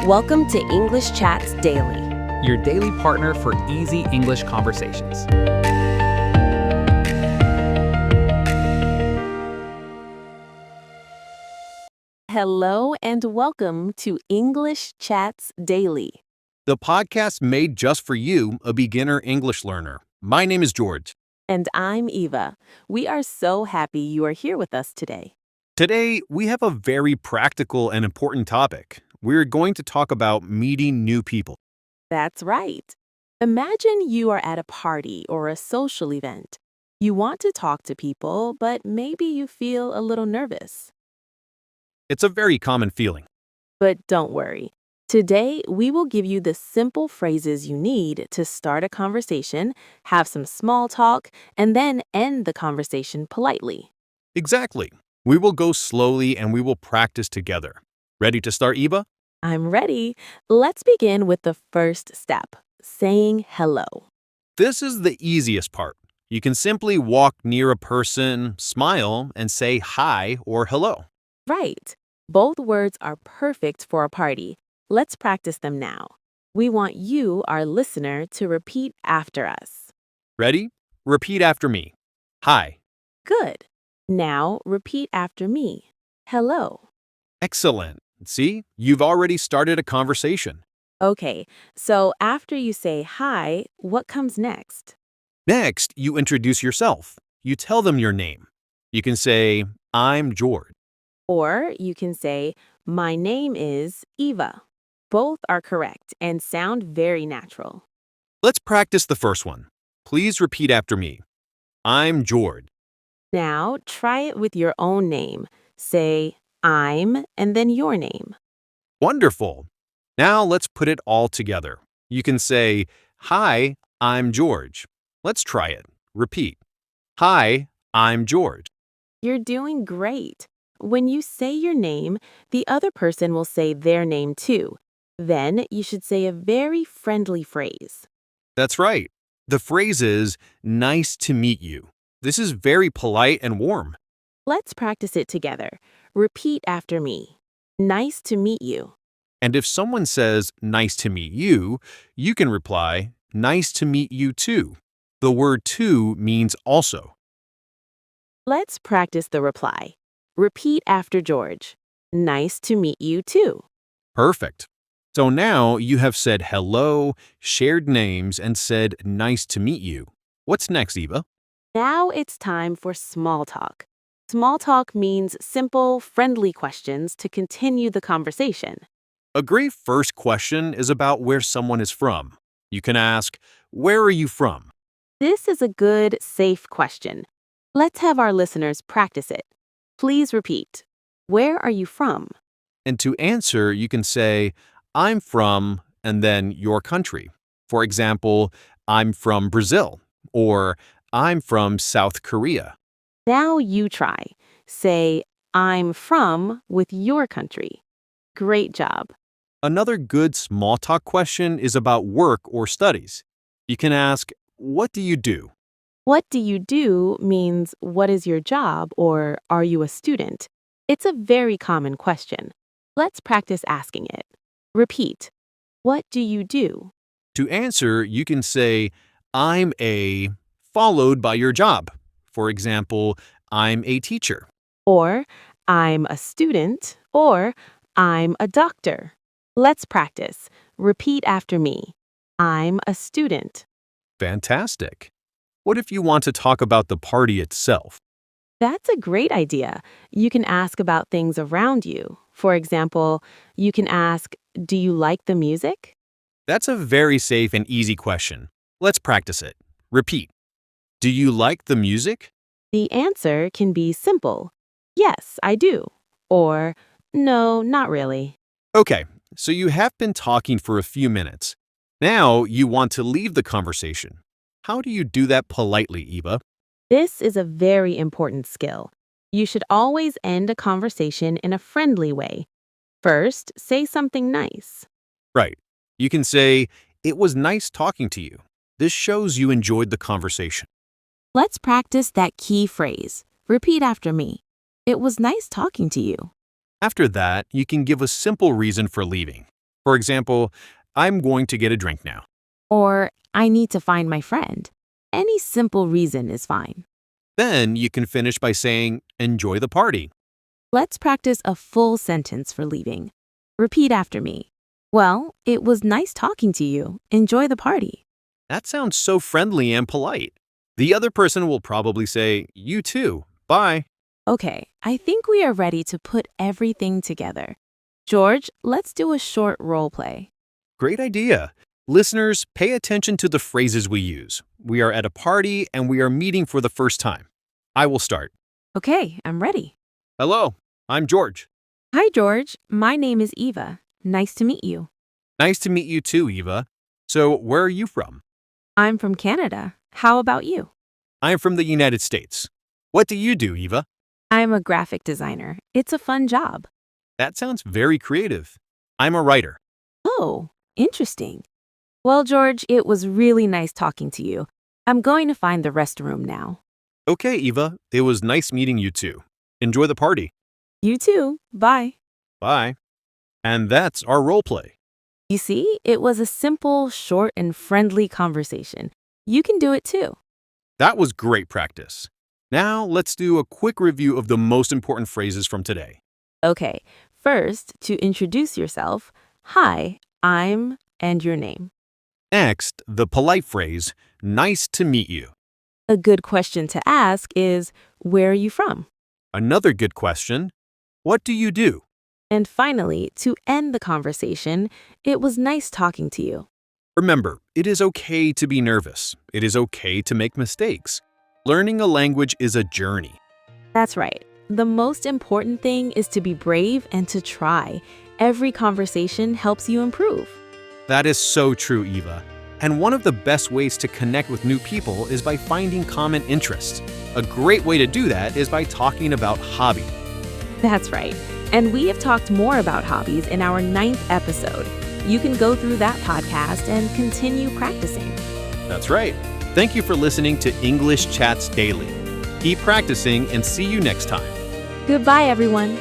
Welcome to English Chats Daily. Your daily partner for easy English conversations. Hello and welcome to English Chats Daily. The podcast made just for you, a beginner English learner. My name is George. And I'm Eva. We are so happy you are here with us today. Today, we have a very practical and important topic. We're going to talk about meeting new people. That's right. Imagine you are at a party or a social event. You want to talk to people, but maybe you feel a little nervous. It's a very common feeling. But don't worry. Today, we will give you the simple phrases you need to start a conversation, have some small talk, and then end the conversation politely. Exactly. We will go slowly and we will practice together. Ready to start, Eva? I'm ready. Let's begin with the first step, saying hello. This is the easiest part. You can simply walk near a person, smile, and say hi or hello. Right. Both words are perfect for a party. Let's practice them now. We want you, our listener, to repeat after us. Ready? Repeat after me. Hi. Good. Now repeat after me. Hello. Excellent. See, you've already started a conversation. Okay, so after you say hi, what comes next? Next, you introduce yourself. You tell them your name. You can say, I'm George. Or you can say, my name is Eva. Both are correct and sound very natural. Let's practice the first one. Please repeat after me. I'm George. Now try it with your own name. Say, I'm, and then your name. Wonderful. Now let's put it all together. You can say, Hi, I'm George. Let's try it. Repeat. Hi, I'm George. You're doing great. When you say your name, the other person will say their name too. Then you should say a very friendly phrase. That's right. The phrase is, nice to meet you. This is very polite and warm. Let's practice it together. Repeat after me. Nice to meet you. And if someone says, nice to meet you, you can reply, nice to meet you too. The word to means also. Let's practice the reply. Repeat after George. Nice to meet you too. Perfect. So now you have said hello, shared names, and said nice to meet you. What's next, Eva? Now it's time for small talk. Small talk means simple, friendly questions to continue the conversation. A great first question is about where someone is from. You can ask, where are you from? This is a good, safe question. Let's have our listeners practice it. Please repeat. Where are you from? And to answer, you can say, I'm from, and then your country. For example, I'm from Brazil, or I'm from South Korea. Now you try. Say, I'm from with your country. Great job. Another good small talk question is about work or studies. You can ask, what do you do? What do you do means what is your job or are you a student? It's a very common question. Let's practice asking it. Repeat. What do you do? To answer, you can say, I'm a, followed by your job. For example, I'm a teacher. Or I'm a student or I'm a doctor. Let's practice. Repeat after me. I'm a student. Fantastic. What if you want to talk about the party itself? That's a great idea. You can ask about things around you. For example, you can ask, do you like the music? That's a very safe and easy question. Let's practice it. Repeat. Do you like the music? The answer can be simple. Yes, I do. Or, no, not really. Okay, so you have been talking for a few minutes. Now you want to leave the conversation. How do you do that politely, Eva? This is a very important skill. You should always end a conversation in a friendly way. First, say something nice. Right. You can say, it was nice talking to you. This shows you enjoyed the conversation. Let's practice that key phrase. Repeat after me. It was nice talking to you. After that, you can give a simple reason for leaving. For example, I'm going to get a drink now. Or I need to find my friend. Any simple reason is fine. Then you can finish by saying, enjoy the party. Let's practice a full sentence for leaving. Repeat after me. Well, it was nice talking to you. Enjoy the party. That sounds so friendly and polite. The other person will probably say, you too. Bye. Okay, I think we are ready to put everything together. George, let's do a short role play. Great idea. Listeners, pay attention to the phrases we use. We are at a party and we are meeting for the first time. I will start. Okay, I'm ready. Hello, I'm George. Hi, George. My name is Eva. Nice to meet you. Nice to meet you too, Eva. So, where are you from? I'm from Canada. How about you? I am from the United States. What do you do, Eva? I'm a graphic designer. It's a fun job. That sounds very creative. I'm a writer. Oh, interesting. Well, George, it was really nice talking to you. I'm going to find the restroom now. Okay, Eva, it was nice meeting you too. Enjoy the party. You too. Bye. Bye. And that's our role play. You see, it was a simple, short, and friendly conversation. You can do it too. That was great practice. Now let's do a quick review of the most important phrases from today. Okay, first, to introduce yourself, hi, I'm, and your name. Next, the polite phrase, nice to meet you. A good question to ask is, where are you from? Another good question, what do you do? And finally, to end the conversation, it was nice talking to you. Remember, it is okay to be nervous. It is okay to make mistakes. Learning a language is a journey. That's right. The most important thing is to be brave and to try. Every conversation helps you improve. That is so true, Eva. And one of the best ways to connect with new people is by finding common interests. A great way to do that is by talking about hobby. That's right. And we have talked more about hobbies in our 9th episode. You can go through that podcast and continue practicing. That's right. Thank you for listening to English Chats Daily. Keep practicing and see you next time. Goodbye, everyone.